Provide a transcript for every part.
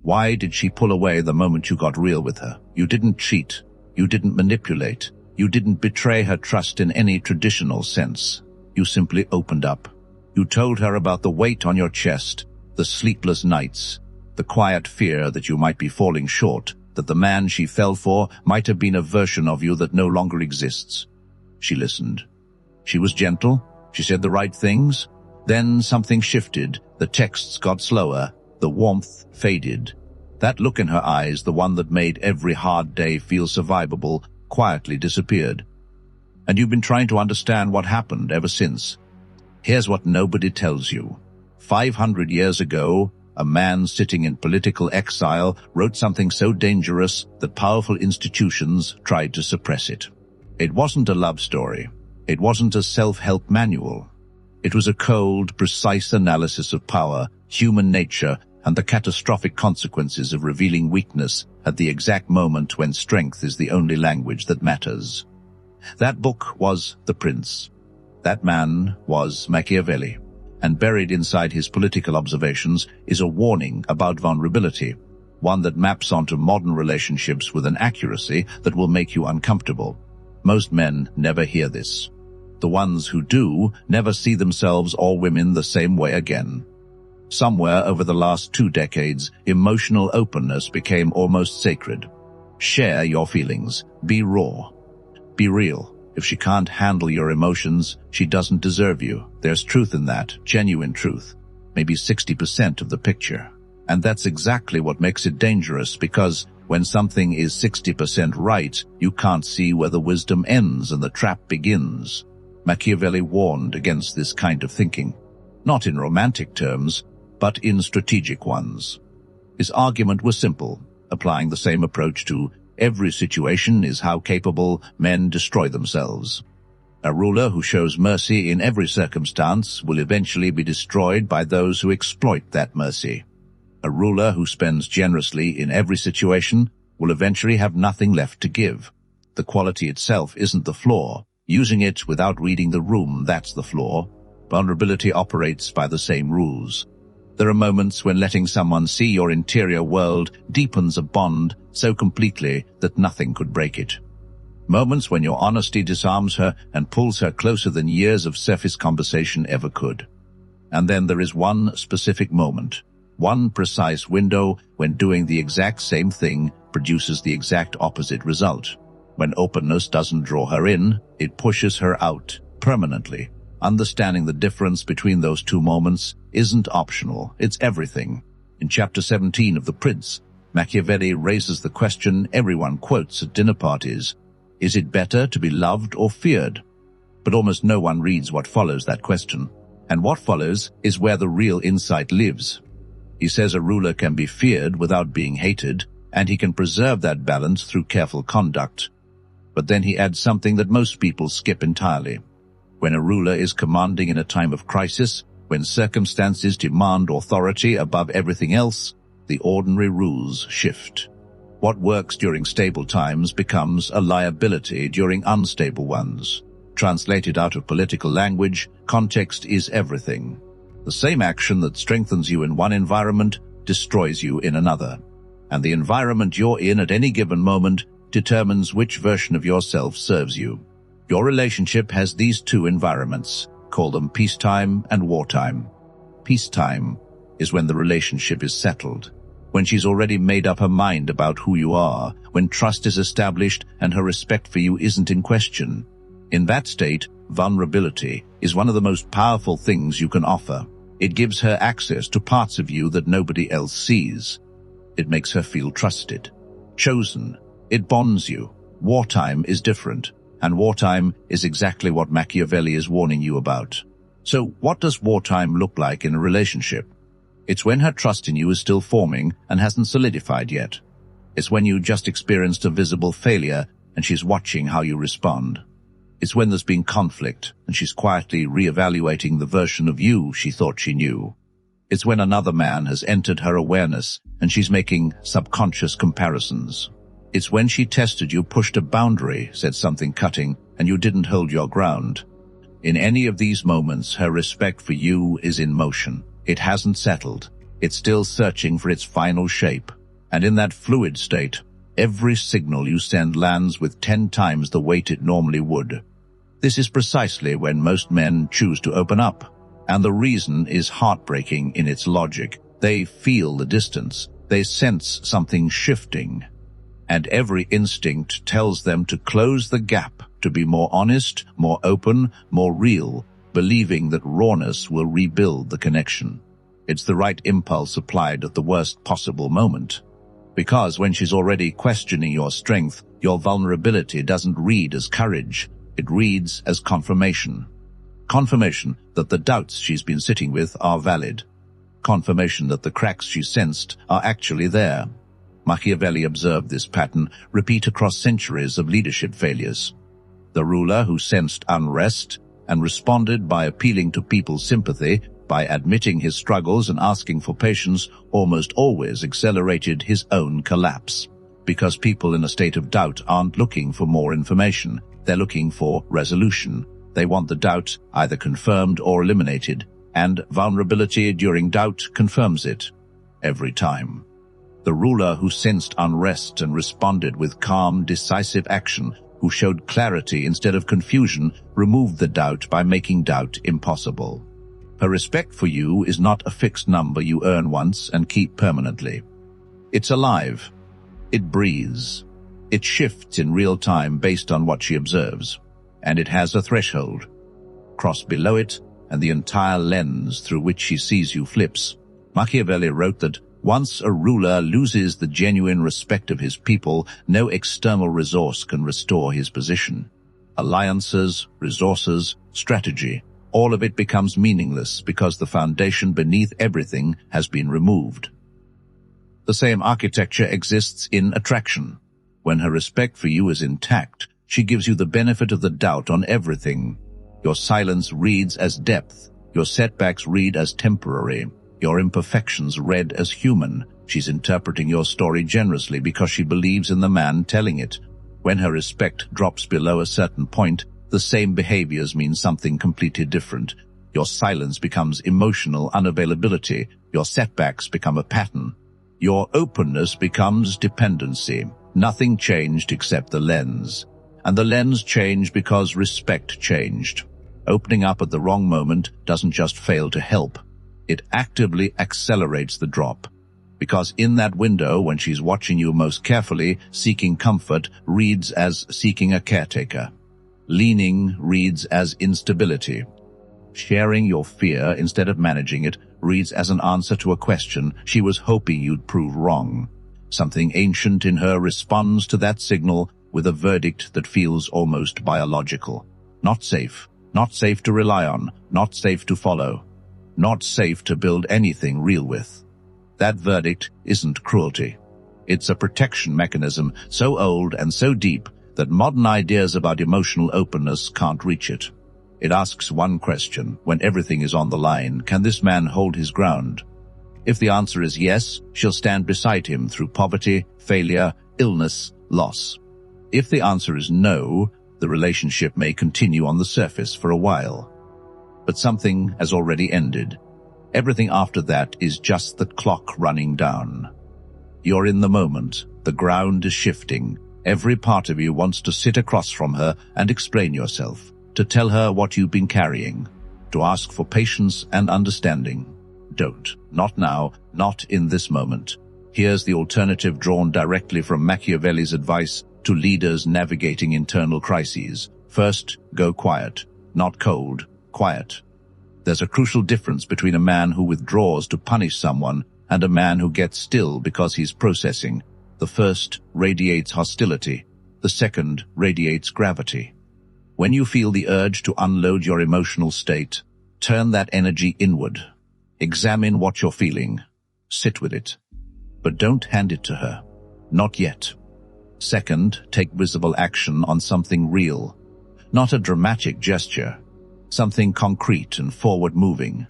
Why did she pull away the moment you got real with her? You didn't cheat. You didn't manipulate. You didn't betray her trust in any traditional sense. You simply opened up. You told her about the weight on your chest, the sleepless nights, the quiet fear that you might be falling short, that the man she fell for might have been a version of you that no longer exists. She listened. She was gentle. She said the right things. Then something shifted. The texts got slower. The warmth faded. That look in her eyes, the one that made every hard day feel survivable, quietly disappeared. And you've been trying to understand what happened ever since. Here's what nobody tells you. 500 years ago, a man sitting in political exile wrote something so dangerous that powerful institutions tried to suppress it. It wasn't a love story. It wasn't a self-help manual. It was a cold, precise analysis of power, human nature, and the catastrophic consequences of revealing weakness at the exact moment when strength is the only language that matters. That book was The Prince. That man was Machiavelli. And buried inside his political observations is a warning about vulnerability, one that maps onto modern relationships with an accuracy that will make you uncomfortable. Most men never hear this. The ones who do never see themselves or women the same way again. Somewhere over the last 2 decades, emotional openness became almost sacred. Share your feelings. Be raw. Be real. If she can't handle your emotions, she doesn't deserve you. There's truth in that, genuine truth. Maybe 60% of the picture. And that's exactly what makes it dangerous, because when something is 60% right, you can't see where the wisdom ends and the trap begins. Machiavelli warned against this kind of thinking, not in romantic terms, but in strategic ones. His argument was simple, applying the same approach to every situation is how capable men destroy themselves. A ruler who shows mercy in every circumstance will eventually be destroyed by those who exploit that mercy. A ruler who spends generously in every situation will eventually have nothing left to give. The quality itself isn't the flaw. Using it without reading the room, that's the flaw. Vulnerability operates by the same rules. There are moments when letting someone see your interior world deepens a bond so completely that nothing could break it. Moments when your honesty disarms her and pulls her closer than years of surface conversation ever could. And then there is one specific moment, one precise window when doing the exact same thing produces the exact opposite result. When openness doesn't draw her in, it pushes her out permanently. Understanding the difference between those two moments isn't optional, it's everything. In chapter 17 of The Prince, Machiavelli raises the question everyone quotes at dinner parties. Is it better to be loved or feared? But almost no one reads what follows that question. And what follows is where the real insight lives. He says a ruler can be feared without being hated, and he can preserve that balance through careful conduct. But then he adds something that most people skip entirely. When a ruler is commanding in a time of crisis, when circumstances demand authority above everything else, the ordinary rules shift. What works during stable times becomes a liability during unstable ones. Translated out of political language, context is everything. The same action that strengthens you in one environment destroys you in another. And the environment you're in at any given moment determines which version of yourself serves you. Your relationship has these two environments. Call them peacetime and wartime. Peacetime is when the relationship is settled, when she's already made up her mind about who you are, when trust is established and her respect for you isn't in question. In that state, vulnerability is one of the most powerful things you can offer. It gives her access to parts of you that nobody else sees. It makes her feel trusted, chosen. It bonds you. Wartime is different. And wartime is exactly what Machiavelli is warning you about. So what does wartime look like in a relationship? It's when her trust in you is still forming and hasn't solidified yet. It's when you just experienced a visible failure and she's watching how you respond. It's when there's been conflict and she's quietly reevaluating the version of you she thought she knew. It's when another man has entered her awareness and she's making subconscious comparisons. It's when she tested you, pushed a boundary, said something cutting, and you didn't hold your ground. In any of these moments, her respect for you is in motion. It hasn't settled. It's still searching for its final shape. And in that fluid state, every signal you send lands with 10 times the weight it normally would. This is precisely when most men choose to open up, and the reason is heartbreaking in its logic. They feel the distance, they sense something shifting, and every instinct tells them to close the gap, to be more honest, more open, more real, believing that rawness will rebuild the connection. It's the right impulse applied at the worst possible moment. Because when she's already questioning your strength, your vulnerability doesn't read as courage, it reads as confirmation. Confirmation that the doubts she's been sitting with are valid. Confirmation that the cracks she sensed are actually there. Machiavelli observed this pattern repeat across centuries of leadership failures. The ruler who sensed unrest and responded by appealing to people's sympathy, by admitting his struggles and asking for patience, almost always accelerated his own collapse. Because people in a state of doubt aren't looking for more information, they're looking for resolution. They want the doubt either confirmed or eliminated, and vulnerability during doubt confirms it. Every time. The ruler who sensed unrest and responded with calm, decisive action, who showed clarity instead of confusion, removed the doubt by making doubt impossible. Her respect for you is not a fixed number you earn once and keep permanently. It's alive. It breathes. It shifts in real time based on what she observes. And it has a threshold. Cross below it, and the entire lens through which she sees you flips. Machiavelli wrote that once a ruler loses the genuine respect of his people, no external resource can restore his position. Alliances, resources, strategy, all of it becomes meaningless because the foundation beneath everything has been removed. The same architecture exists in attraction. When her respect for you is intact, she gives you the benefit of the doubt on everything. Your silence reads as depth, your setbacks read as temporary, your imperfections read as human. She's interpreting your story generously because she believes in the man telling it. When her respect drops below a certain point, the same behaviors mean something completely different. Your silence becomes emotional unavailability, your setbacks become a pattern. Your openness becomes dependency. Nothing changed except the lens. And the lens changed because respect changed. Opening up at the wrong moment doesn't just fail to help. It actively accelerates the drop. Because in that window, when she's watching you most carefully, seeking comfort reads as seeking a caretaker. Leaning reads as instability. Sharing your fear instead of managing it reads as an answer to a question she was hoping you'd prove wrong. Something ancient in her responds to that signal with a verdict that feels almost biological. Not safe to rely on, not safe to follow, not safe to build anything real with. That verdict isn't cruelty. It's a protection mechanism so old and so deep that modern ideas about emotional openness can't reach it. It asks one question, when everything is on the line: can this man hold his ground? If the answer is yes, she'll stand beside him through poverty, failure, illness, loss. If the answer is no, the relationship may continue on the surface for a while. But something has already ended. Everything after that is just the clock running down. You're in the moment, the ground is shifting. Every part of you wants to sit across from her and explain yourself, to tell her what you've been carrying, to ask for patience and understanding. Don't. Not now, not in this moment. Here's the alternative drawn directly from Machiavelli's advice to leaders navigating internal crises. First, go quiet. Not cold, quiet. There's a crucial difference between a man who withdraws to punish someone and a man who gets still because he's processing. The first radiates hostility. The second radiates gravity. When you feel the urge to unload your emotional state, turn that energy inward. Examine what you're feeling. Sit with it. But don't hand it to her. Not yet. Second, take visible action on something real. Not a dramatic gesture. Something concrete and forward-moving.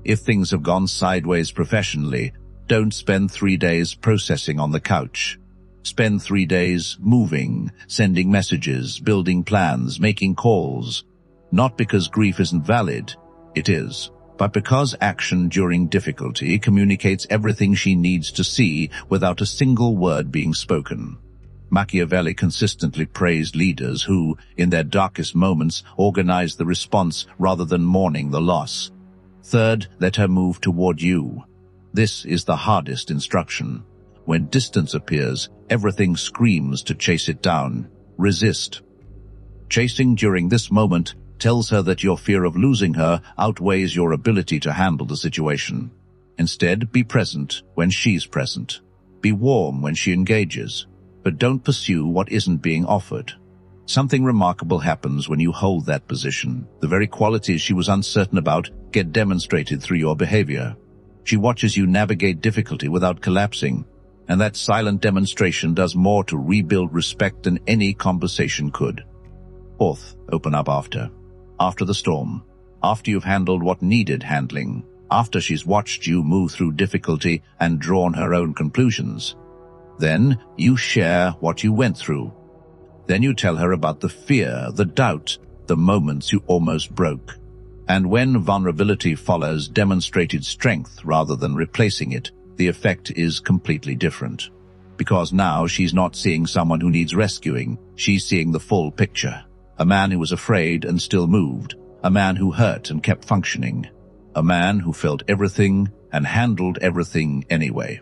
If things have gone sideways professionally, don't spend 3 days processing on the couch. Spend 3 days moving, sending messages, building plans, making calls. Not because grief isn't valid. It is. but because action during difficulty communicates everything she needs to see without a single word being spoken. Machiavelli consistently praised leaders who, in their darkest moments, organized the response rather than mourning the loss. Third, let her move toward you. This is the hardest instruction. When distance appears, everything screams to chase it down. Resist. Chasing during this moment tells her that your fear of losing her outweighs your ability to handle the situation. Instead, be present when she's present. Be warm when she engages, but don't pursue what isn't being offered. Something remarkable happens when you hold that position. The very qualities she was uncertain about get demonstrated through your behavior. She watches you navigate difficulty without collapsing, and that silent demonstration does more to rebuild respect than any conversation could. Fourth, open up after. After the storm. After you've handled what needed handling. After she's watched you move through difficulty and drawn her own conclusions. Then you share what you went through. Then you tell her about the fear, the doubt, the moments you almost broke. And when vulnerability follows demonstrated strength rather than replacing it, the effect is completely different. Because now she's not seeing someone who needs rescuing, she's seeing the full picture. A man who was afraid and still moved. A man who hurt and kept functioning. A man who felt everything and handled everything anyway.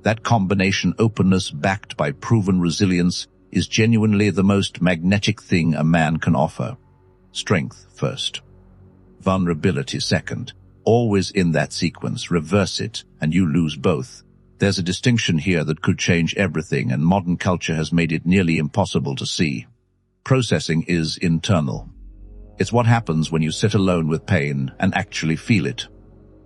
That combination, openness backed by proven resilience, is genuinely the most magnetic thing a man can offer. Strength first. Vulnerability second. Always in that sequence, reverse it, and you lose both. There's a distinction here that could change everything, and modern culture has made it nearly impossible to see. Processing is internal. It's what happens when you sit alone with pain and actually feel it.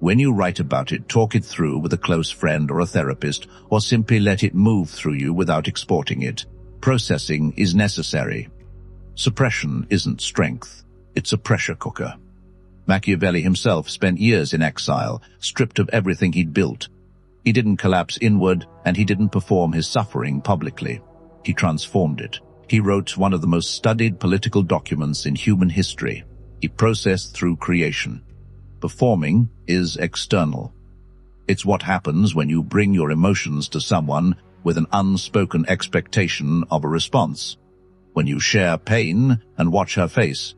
When you write about it, talk it through with a close friend or a therapist, or simply let it move through you without exporting it. Processing is necessary. Suppression isn't strength. It's a pressure cooker. Machiavelli himself spent years in exile, stripped of everything he'd built. He didn't collapse inward, and he didn't perform his suffering publicly. He transformed it. He wrote one of the most studied political documents in human history. He processed through creation. Performing is external. It's what happens when you bring your emotions to someone with an unspoken expectation of a response. When you share pain and watch her face.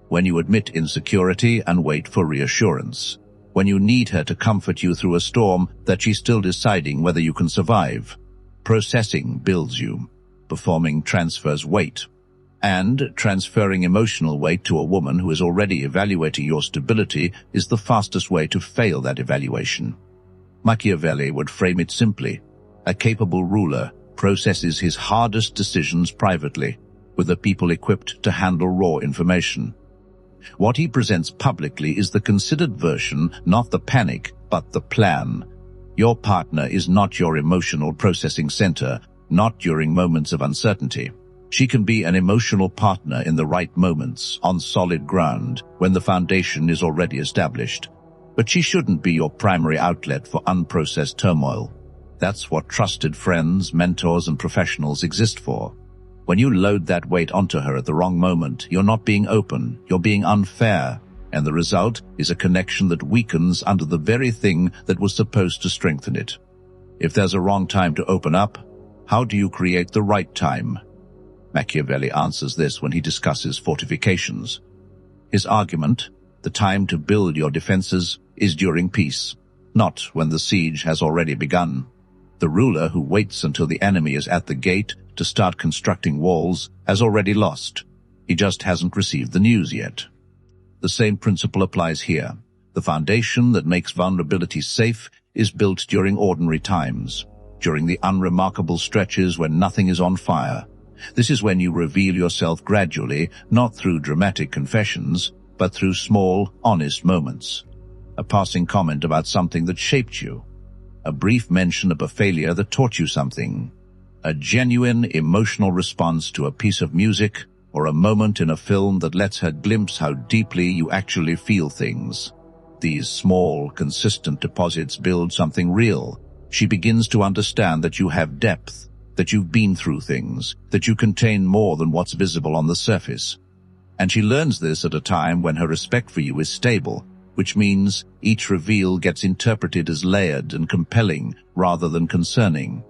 When you admit insecurity and wait for reassurance. When you need her to comfort you through a storm that she's still deciding whether you can survive. Processing builds you. Performing transfers weight. And transferring emotional weight to a woman who is already evaluating your stability is the fastest way to fail that evaluation. Machiavelli would frame it simply. A capable ruler processes his hardest decisions privately, with the people equipped to handle raw information. What he presents publicly is the considered version, not the panic, but the plan. Your partner is not your emotional processing center, not during moments of uncertainty. She can be an emotional partner in the right moments, on solid ground, when the foundation is already established. But she shouldn't be your primary outlet for unprocessed turmoil. That's what trusted friends, mentors, and professionals exist for. When you load that weight onto her at the wrong moment, you're not being open, you're being unfair, and the result is a connection that weakens under the very thing that was supposed to strengthen it. If there's a wrong time to open up, how do you create the right time? Machiavelli answers this when he discusses fortifications. His argument, the time to build your defenses, is during peace, not when the siege has already begun. The ruler who waits until the enemy is at the gate to start constructing walls has already lost. He just hasn't received the news yet. The same principle applies here. The foundation that makes vulnerability safe is built during ordinary times, during the unremarkable stretches when nothing is on fire. This is when you reveal yourself gradually, not through dramatic confessions, but through small, honest moments. A passing comment about something that shaped you. A brief mention of a failure that taught you something. A genuine emotional response to a piece of music, or a moment in a film that lets her glimpse how deeply you actually feel things. These small, consistent deposits build something real. She begins to understand that you have depth, that you've been through things, that you contain more than what's visible on the surface. And she learns this at a time when her respect for you is stable, which means each reveal gets interpreted as layered and compelling rather than concerning.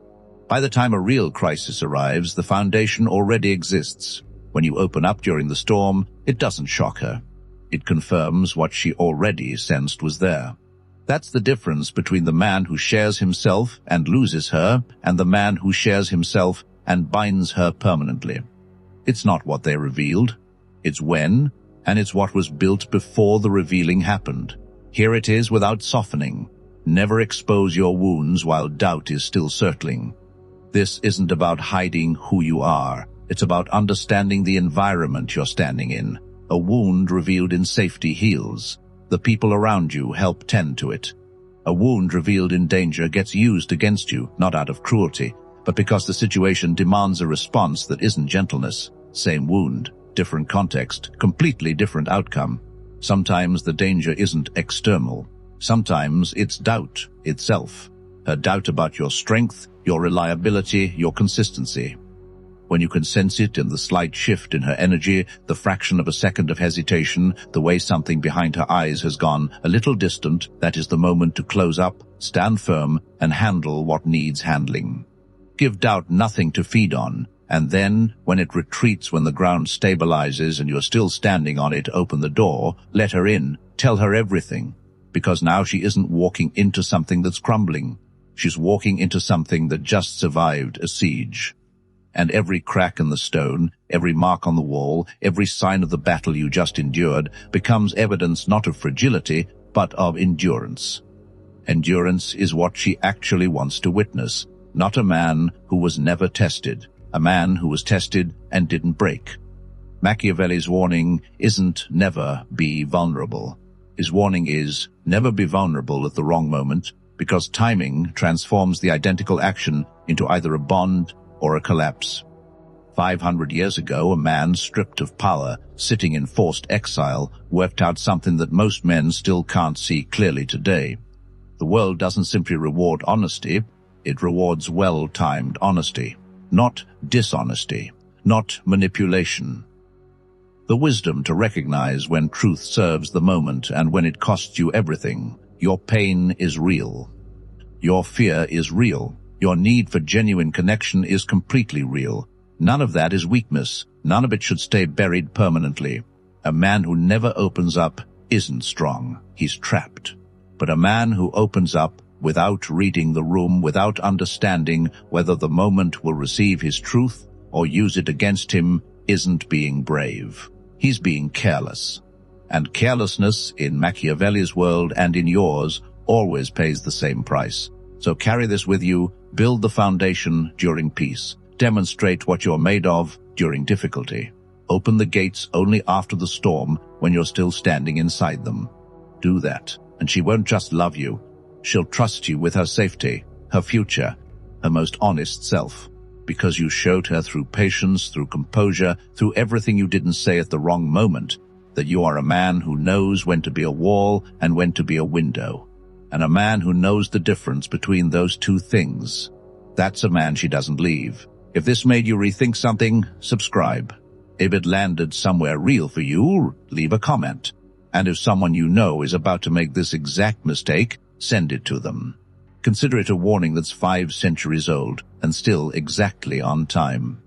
By the time a real crisis arrives, the foundation already exists. When you open up during the storm, it doesn't shock her. It confirms what she already sensed was there. That's the difference between the man who shares himself and loses her and the man who shares himself and binds her permanently. It's not what they revealed. It's when, and it's what was built before the revealing happened. Here it is without softening. Never expose your wounds while doubt is still circling. This isn't about hiding who you are. It's about understanding the environment you're standing in. A wound revealed in safety heals. The people around you help tend to it. A wound revealed in danger gets used against you, not out of cruelty, but because the situation demands a response that isn't gentleness. Same wound, different context, completely different outcome. Sometimes the danger isn't external. Sometimes it's doubt itself. Her doubt about your strength, your reliability, your consistency. When you can sense it in the slight shift in her energy, the fraction of a second of hesitation, the way something behind her eyes has gone a little distant, that is the moment to close up, stand firm, and handle what needs handling. Give doubt nothing to feed on, and then, when it retreats, when the ground stabilizes and you're still standing on it, open the door, let her in, tell her everything. Because now she isn't walking into something that's crumbling. She's walking into something that just survived a siege. And every crack in the stone, every mark on the wall, every sign of the battle you just endured becomes evidence not of fragility, but of endurance. Endurance is what she actually wants to witness, not a man who was never tested, a man who was tested and didn't break. Machiavelli's warning isn't never be vulnerable. His warning is never be vulnerable at the wrong moment, because timing transforms the identical action into either a bond or a collapse. 500 years ago, a man stripped of power, sitting in forced exile, worked out something that most men still can't see clearly today. The world doesn't simply reward honesty, it rewards well-timed honesty, not dishonesty, not manipulation. The wisdom to recognize when truth serves the moment and when it costs you everything. Your pain is real. Your fear is real. Your need for genuine connection is completely real. None of that is weakness. None of it should stay buried permanently. A man who never opens up isn't strong. He's trapped. But a man who opens up without reading the room, without understanding whether the moment will receive his truth or use it against him, isn't being brave. He's being careless. And carelessness, in Machiavelli's world and in yours, always pays the same price. So carry this with you, build the foundation during peace, demonstrate what you're made of during difficulty. Open the gates only after the storm when you're still standing inside them. Do that, and she won't just love you. She'll trust you with her safety, her future, her most honest self, because you showed her through patience, through composure, through everything you didn't say at the wrong moment, that you are a man who knows when to be a wall and when to be a window. And a man who knows the difference between those two things. That's a man she doesn't leave. If this made you rethink something, subscribe. If it landed somewhere real for you, leave a comment. And if someone you know is about to make this exact mistake, send it to them. Consider it a warning that's 5 centuries old and still exactly on time.